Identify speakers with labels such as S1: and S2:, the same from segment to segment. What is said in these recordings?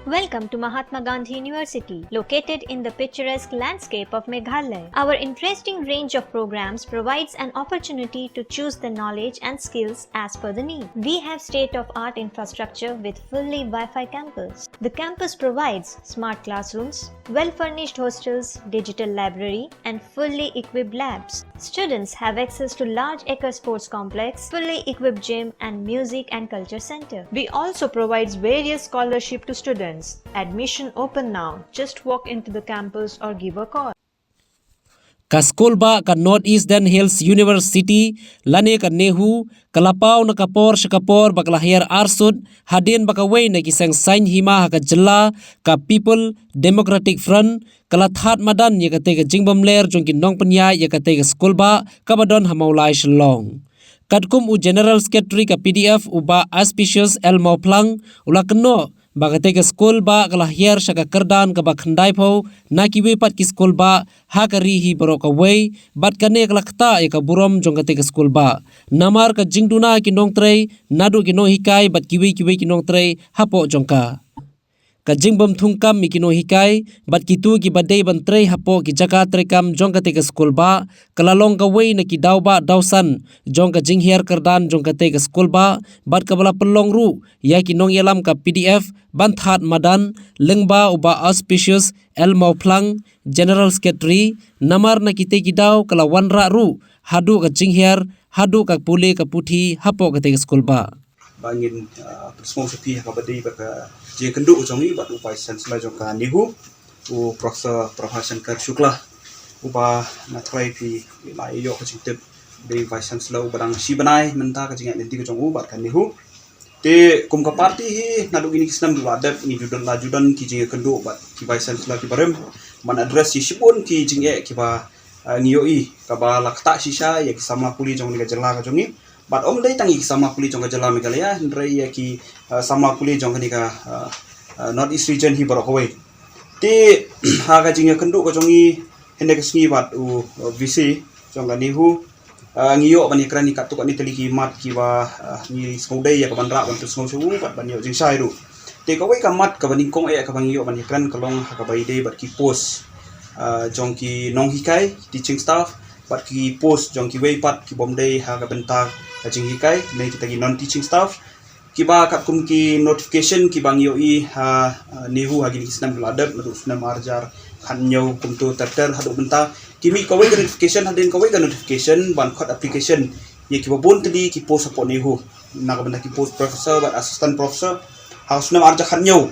S1: Welcome to Mahatma Gandhi University, located in the picturesque landscape of Meghalaya. Our interesting range of programs provides an opportunity to choose the knowledge and skills as per the need. We have state-of-art infrastructure with fully Wi-Fi campus. The campus provides smart classrooms, well-furnished hostels, digital library, and fully equipped labs. Students have access to large acre sports complex, fully equipped gym, and music and culture center. We also provides various scholarship to students. Admission open now. Just walk into the campus or give a call.
S2: Kaskolba ka Northeastern Hills University lane ka Nehu kalapau na kapor shakapor baklahir arsud hadin bakaway na kisang sign hima ka jela ka People Democratic Front kalathat madan ya kate ka jingbam ler jong kinong panya ya kate ka skolba kabadon hamaulai shlong. Kadkum u General Secretary ka PDF uba auspicious Elmo Plang ulakno bagate ke skol ba kalahir syaka kerdan ke bakhandai pau nakiwe pat ki skol ba hakari hi borok away bat kane kalakta e ka burom jong kate ke skol ba namar ka jingduna ki nong trei nadu ki no hikai bat kiwe ki nong trei hapo jongka ka jingbam thungkam mi ki no hikai bat kitu ki badai ban trei hapo ki jaka trekam jong kate ke skol ba kalalong ka way na ki daw ba dawsan jong ka jinghiar kerdan jong kate ke skol ba bat ka bala pelong ru ya ki nong yalam ka PDF Banthat Madan, Lengba uba auspicious Elmo Plang, General Secretary, namar na kite kidaw kala wanra ru, hadu ka jinghiar, hadu ka pule ka puthi, hapo ka tega skol ba.
S3: Bangin semua sepi kabadi baka je kendu jongi bat upai sensla jongka Nehu, u Profesor Shankar Shukla, uba na try pi lai yo ka jingtep be vice chancellor ubang sibanai menta ka jingat nanti ka jong u bat ka Nehu. Te kum ka parti hi nadu ini kisnam du adab ni judan ki jinge kendu bat ki vice chancellor ki barem man address si sipun ki jinge ki ba ngiyoi ka ba lakta sisa ya ki sama puli jong ni ka jela ka jongi bat om dei tangi sama puli jong ka jela Meghalaya ndre ya ki sama puli jong ni ka North East region hi barok hoy te ha ka jinge kendu ka jongi hende ka sngi bat u VC jong ka Nehu ngiyo bani krani katuk ani teliki mat kiwa ni skondai ya kaban ra ban tu skong su bat bani jing sai ru te ka wei ka mat ka bani kong e ka bani yo bani kran kalong ha ka bai dei bat ki post jong ki nong hikai teaching staff bat ki post jong ki wei pat ki bom dei ha ka bentar ka jing hikai nei kita ki non teaching staff ki ba kat kum ki notification ki bang yo i ha Nehu ha gini kisnam ladab matu sunam arjar khan nyau kum tu terter hadu bentar kimi kawai ke notification hadin kawai ke notification ban code application ye ki babon tadi ki post support Nehu nak benda ki post professor bat assistant professor harus nam arja khan nyau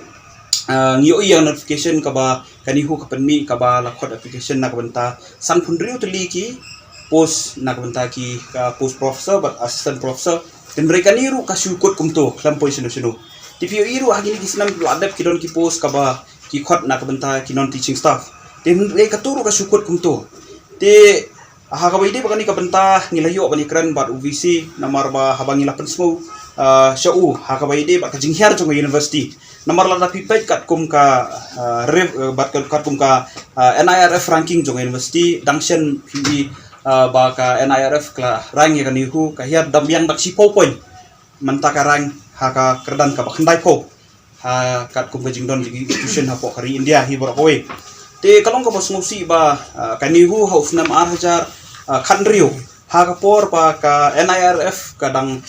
S3: ngiyo yang notification ka ba Nehu ka penmi ka ba la code application nak benda san phundriu tali ki post nak benda ki ka post professor bat assistant professor dan mereka niru ka syukut kum tu lampoi sinu tpio iru hagini ki senam adab ki don ki post ka ba ki code nak benda ki non teaching staff dan mereka turu ka syukut kum tu te aha ka baide bakani ka benta ngilayo bani kran bat UVC namar ba habangi lapen smo syau ha ka baide ba ka jinghiar jong university namar la pipet kat kum ka bat kat kum ka NIRF ranking jong university dangshen pi ba ka NIRF kla rang ya ka Nehu ka hiar dambiang dak si point menta ka rang ha ka kerdan ka bakhandai ko ha kat kum ka jingdon institution ha po kari India hi bor kowe te kalong ka bos ngusi ba ka Nehu haus nam arhajar khandriu ha ka por pa ka NIRF kadang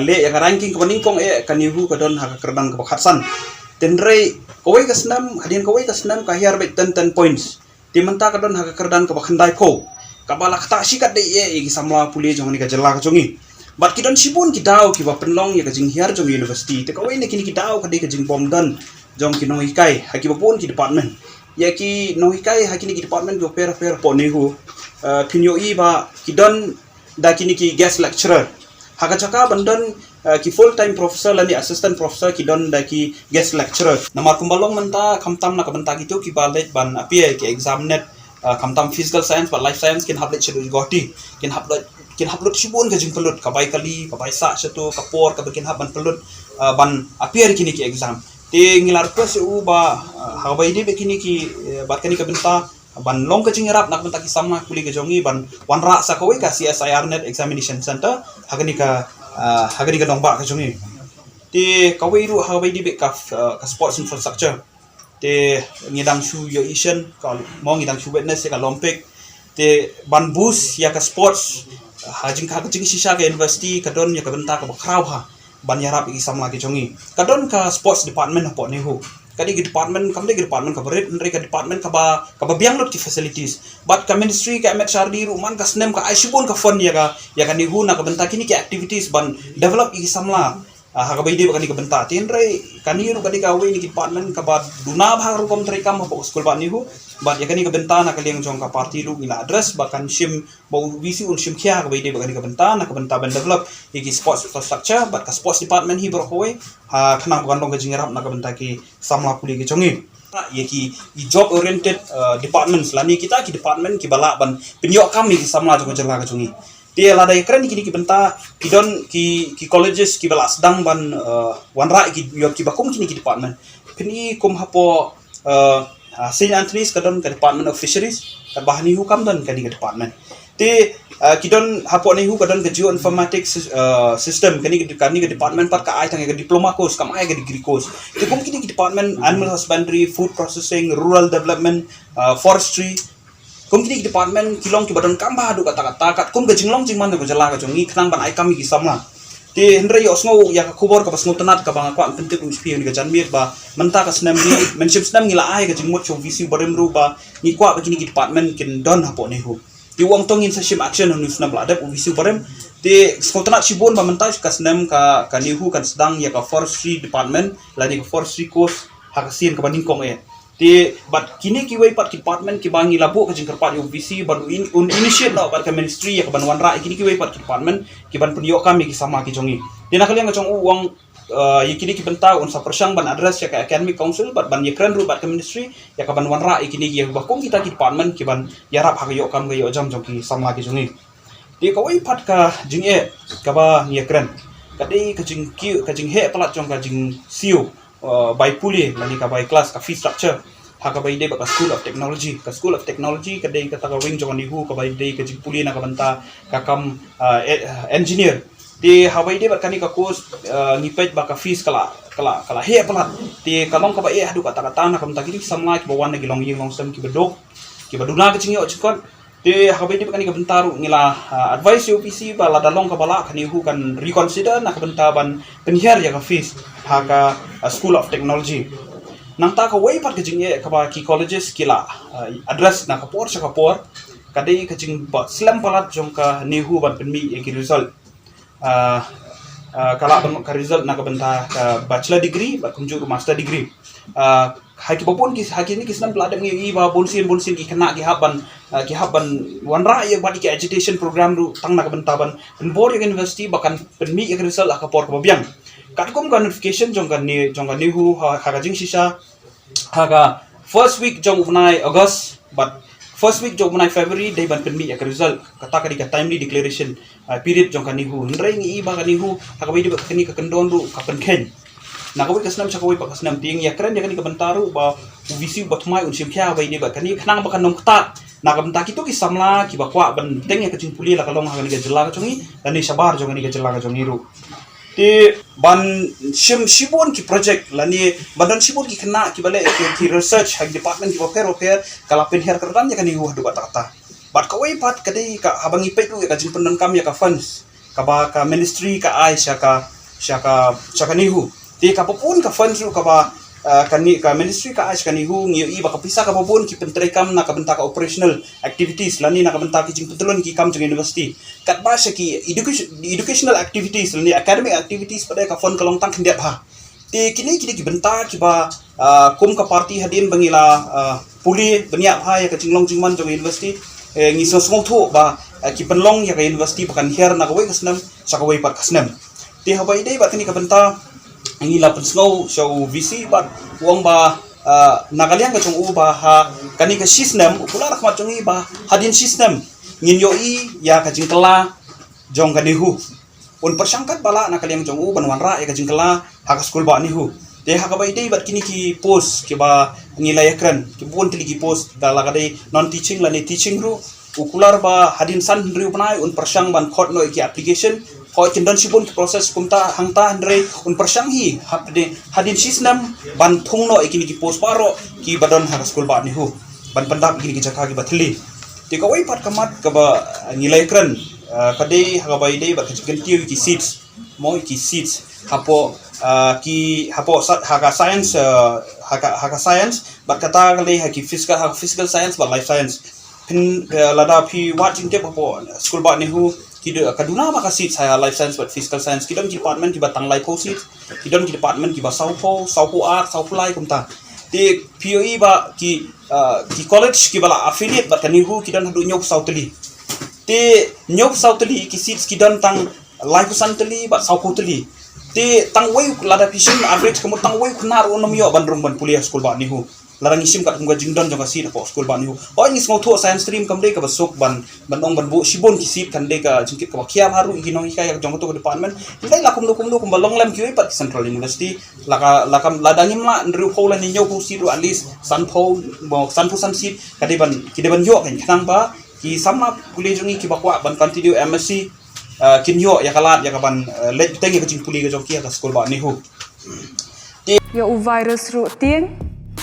S3: le ya ranking ka ningkong e ka Nehu ka don ha ka kerdan ka bakhatsan tenrei kowe ka snam hadin kowe ka snam ka hiar bet 10 points te menta ka don ha ka kerdan ka bakhandai ko ka balak ta sikat de e ki samla puli jong ni ka jela ka jongi bat ki don sibun ki daw ki ba penlong ya ka jinghiar jong university te kowe ne kini ki daw ka de ka jing bom dan jong ki no hikai ha ki ba pun ki department ya ki no hikai hakini ki department go per po Nehu pinyo i ba ki don da kini ki guest lecturer haka chaka bandon ki full time professor lani assistant professor ki don da ki guest lecturer namar kumbalong menta kamtam na ka benta gitu ki balet ban apia ki exam net kamtam physical science ba life science kin hablet chedu goti kin hablut shibun ka jing pelut ka bai kali ka bai sa chetu ka por ka bikin haban pelut ban apia kini ki exam te ngilar ko se u ba ha bai de bekini ki bat kani ka benta ban long ka jingrap nak benta ki sama kuli ka jongi ban wanra sa kawai ka CSIR net examination center hagani ka nongba ka jongi te kawai ru ha bai de be ka sports infrastructure te ngidang shu yo Asian ka mo ngidang shu witness ka Olympic te ban bus ya ka sports hajing sisa ka university kadon ya ka benta ka bakraw ha ban yarap igi samla ki chongi kadon ka sports department hapo ni hu kadi ki department kamde ki department ka berit nri ka department ka ba biang lot ki facilities but ka ministry ka MHRD ruman ka snem ka aishibon ka fund ya ka ni hu na ka benta kini ki activities ban develop igi samla hakabai dia bakani ka benta tinre kaniru kadi ka we ni department ka ba duna bhang rukom trai kam hapo school ba ni hu but ya kani ka benta na kaliang jong ka party lu ila address bakan shim bau visi un shim kya hakabai dia bakani ka benta ban develop igi sports infrastructure but ka sports department hi bro hoy ha khana bukan long ka jingarap na ka benta ki samla puli ki chongi ye ki job oriented departments lani kita ki department ki bala ban penyok kami ki samla jong jela ka chongi dia lada keren kini ki benta kidon ki colleges ki bala sedang ban wanra ki yo ki bakum kini ki department kini kum hapo Saint Anthony's kadon ka department of fisheries ka bahani hukam dan kani ka department te kidon hapo ni hu kadon ka geoinformatics system kani ka department par ka ai tang ka diploma course kam ai ka degree course te kum kini ki department animal husbandry food processing rural development forestry kum kini department kilong ki badan kamba du kata-kata kat kum gajinglong jingman ko jala ka jongi khnang ban ai kami ki samla te hendra yo sngo ya ka khubor ka basngo tanat ka bang kwa pentik u spi ni ga janmir ba menta ka snam ni menship snam ngila ai ka jingmot cho visi barem ru ba ni kwa ba kini ki department kin don hapo ni hu ti wong tongin sa shim action nu snam la adap u visi barem te sngo tanat sibon ba menta ka snam ka ni hu kan sedang ya ka forestry department la ni ka forestry course hakasin ka baning kong te but kini ki wei pat department ki bangi labu ka jingkar pat UVC ban initiate no pat ka ministry ya ka ban wanra kini ki wei pat department ki ban penyo kami ki sama ki jongi dina kaliang ka jong uang kini ki benta un sa persang ban address ya ka academic council bat ban yekran ru bat ka ministry ya ka ban wanra kini ki ba kong kita ki department ki ban yarap ha yo kam ga yo jam jong ki sama ki jongi te ka wei pat ka jinge ka ba yekran ka dei ka jing he palat jong ka jing siu by puli lani ka by class ka fee structure ha ka by de ka school of technology ka de ka ta ka wing jong ni hu ka by de ka jing puli na ka banta ka kam engineer de ha by de ka ni ka course ni pet ba ka fees kala he palat te kalong ka ba hadu ka ta na ka banta ki samla ki bawan na gilong ying long sam ki bedok ki baduna ka chingi o chikon te ha by de ka ni ka bentaru ngila advice UPC ba la dalong ka bala ka ni hu kan reconsider na ka banta ban penhiar ya ka fees haka school of technology nang ta ka way pat kajing ka ba ki colleges kila address na ka por sa ka por kadai kajing ba slam palat jong ka nehu ban penmi ki result kala ban ka result na ka benta ka bachelor degree ba kunju master degree haki babon ki haki ni kisnam pladam ngi ba bonsin ki kena ki haban wanra ya ba ki education program ru tang na ka benta ban bor university bakan penmi ki result ka por ka biang katkom ka notification jong ka ni hu ha jing sisa ha first week jong unai August but first week jong unai February dai ban penmi ya result kata ka timely declaration period jong ka ni hu nrai ngi ba ka ni hu ha ka bai ka ni ka kendon ru ka penken na ka bai kasnam cha ka bai pa kasnam ting ya kren ya ka ni ka bentaru ba visi ba thmai un sim kya bai ni ba ka ni khnang ba kan nom kta na ka benta ki to ki samla ki ba kwa ban teng ya ka ching puli la ka long ha ni ka jela ka chungi dan ni sabar jong ni ka jela ka chungi ru te ban shibon ki project lani badan shibon ki kena ki bale ki research hak department ki ofer kala pen her kerdan ya kan ni wah duba kata bat ka wei pat kadai ka abangi pe tu ka jin penan kam ya ka funds ka ba ka ministry ka ai shaka ni hu te ka popun ka funds ru ka ba ka ministry ka ai shaka ni hu ngi ba ka pisa ka popun ki pentrai kam na ka benta ka operational activities lani na ka benta ki jing petulun ki kam jing university kat ba ki educational activities lani academic activities pada ka fund kalong tang kendep ha te kini ki benta ki ba kum ka party hadin bangila puli benya ha ya ka jinglong jingman jong university ngi so smong thu ba ki penlong ya ka university pakan her na ka wei kasnam sa ka wei par kasnam te ha bai dei ba kini ka benta ngi la pensno so vc ba wong ba nagaliang ka jong u ba ha kani ka system pula rakmat jong i ba hadin system ngin yo i ya ka jingkala jong ka nihu un persangkat bala na kaliang jong u banwanra ya ka jingkala ha ka school ba nihu te ha ka bai dei bat kini ki post ki ba ngila yakran ki bun tili ki post dala ka dei non teaching la ni teaching ru ukular ba hadin san ri banai un persang ban khot no ki application Kau cendon sibun proses kumta hangta andre un persanghi hadin sistem ban thungno ikini ki pos paro ki badon ha school ba ni hu ban pandap ikini ki jakha ki bathli ti ka wai pat kamat ka ba nilai kran kadai ha ba idei ba kichen tiu ki seats mo ki seats hapo ki hapo ha science ha science bat kata kali ha ki physical science ba life science pin lada pi watching tip hapo school ba ni hu kita kaduna maka seat saya life science but physical science kita department kita tang life seat kita department kita saupo art saupo lai kumta di POE ba ki college ki bala affiliate ba kanihu kita hadu nyok sauteli te nyok sauteli ki seats kita tang life santeli ba saupo teli te tang wei lada pisin average kamu tang wei kunar onom yo bandrung ban kuliah school ba nihu larang isim kat kunga jingdon jong kasi po school ban hu o ingis ngau tho science stream kam de ka basuk ban ong ban bu sibon ki sit kan de ka jingkit ka khiam haru iginong hika yak jong to department indai lakum balong lam ki pat central university lakam ladangim la ndru phola ni nyo si ru at least san sit ka de ban ki de ban yo kan khang ba ki samna kuli jongi ki bakwa ban continue MSc kin yo yakalat yakaban le tengi ka jing puli ka jong ki ka school ba ni hu
S4: ya u virus ru tieng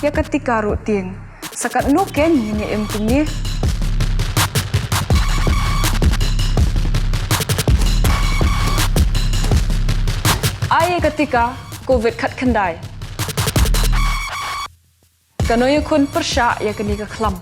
S4: ya ketika ru tieng sakat no ken ni em tuni ai ketika covid khat khandai kanoy kun persha ya keni ka khlam